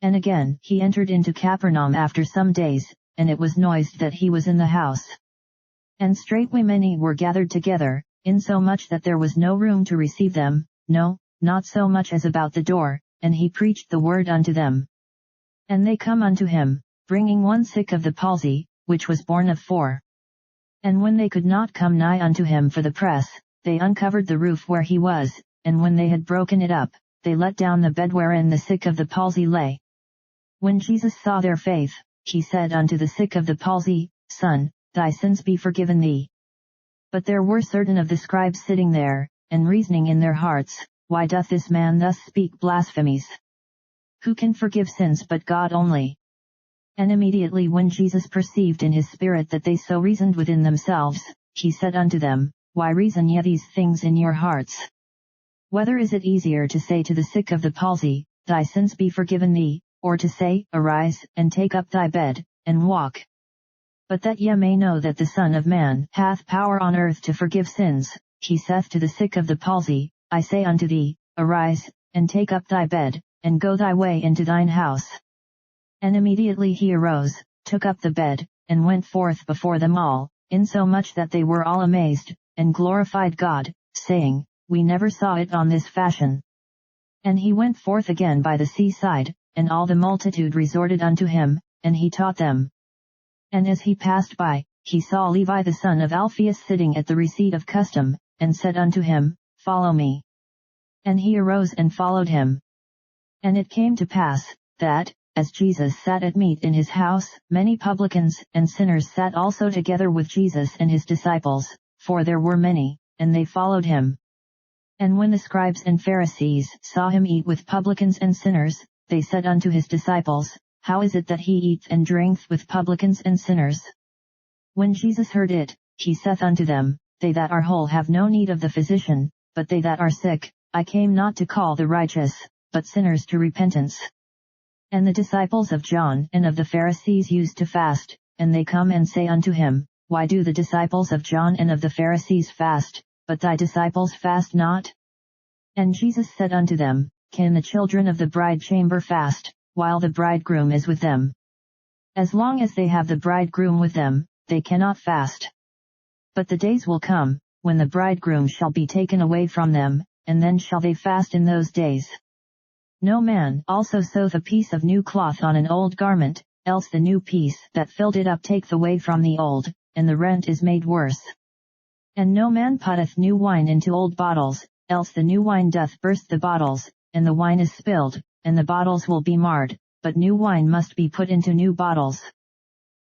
And again he entered into Capernaum after some days, and it was noised that he was in the house. And straightway many were gathered together, insomuch that there was no room to receive them, no, not so much as about the door, and he preached the word unto them. And they come unto him, bringing one sick of the palsy, which was born of 4. And when they could not come nigh unto him for the press, they uncovered the roof where he was, and when they had broken it up, they let down the bed wherein the sick of the palsy lay. When Jesus saw their faith, he said unto the sick of the palsy, Son, thy sins be forgiven thee. But there were certain of the scribes sitting there, and reasoning in their hearts, Why doth this man thus speak blasphemies? Who can forgive sins but God only? And immediately when Jesus perceived in his spirit that they so reasoned within themselves, he said unto them, Why reason ye these things in your hearts? Whether is it easier to say to the sick of the palsy, Thy sins be forgiven thee, or to say, Arise, and take up thy bed, and walk? But that ye may know that the Son of Man hath power on earth to forgive sins, he saith to the sick of the palsy, I say unto thee, Arise, and take up thy bed, and go thy way into thine house. And immediately he arose, took up the bed, and went forth before them all, insomuch that they were all amazed, and glorified God, saying, We never saw it on this fashion. And he went forth again by the seaside, and all the multitude resorted unto him, and he taught them. And as he passed by, he saw Levi the son of Alphaeus sitting at the receipt of custom, and said unto him, Follow me. And he arose and followed him. And it came to pass, that, as Jesus sat at meat in his house, many publicans and sinners sat also together with Jesus and his disciples, for there were many, and they followed him. And when the scribes and Pharisees saw him eat with publicans and sinners, they said unto his disciples, How is it that he eats and drinketh with publicans and sinners? When Jesus heard it, he saith unto them, They that are whole have no need of the physician, but they that are sick. I came not to call the righteous, but sinners to repentance. And the disciples of John and of the Pharisees used to fast, and they come and say unto him, Why do the disciples of John and of the Pharisees fast, but thy disciples fast not? And Jesus said unto them, Can the children of the bride chamber fast, while the bridegroom is with them? As long as they have the bridegroom with them, they cannot fast. But the days will come, when the bridegroom shall be taken away from them, and then shall they fast in those days. No man also seweth a piece of new cloth on an old garment, else the new piece that filled it up taketh away from the old, and the rent is made worse. And no man putteth new wine into old bottles, else the new wine doth burst the bottles, and the wine is spilled, and the bottles will be marred, but new wine must be put into new bottles.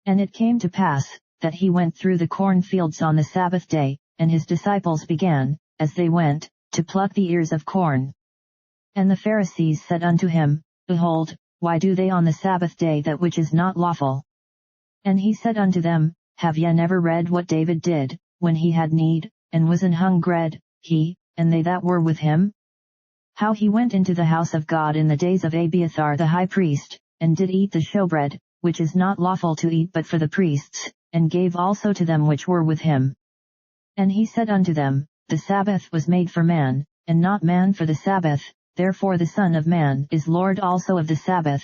And it came to pass, that he went through the corn fields on the Sabbath day, and his disciples began, as they went, to pluck the ears of corn. And the Pharisees said unto him, Behold, why do they on the Sabbath day that which is not lawful? And he said unto them, Have ye never read what David did, when he had need, and was an hungred, he, and they that were with him? How he went into the house of God in the days of Abiathar the high priest, and did eat the showbread, which is not lawful to eat but for the priests, and gave also to them which were with him. And he said unto them, The Sabbath was made for man, and not man for the Sabbath, therefore the Son of Man is Lord also of the Sabbath.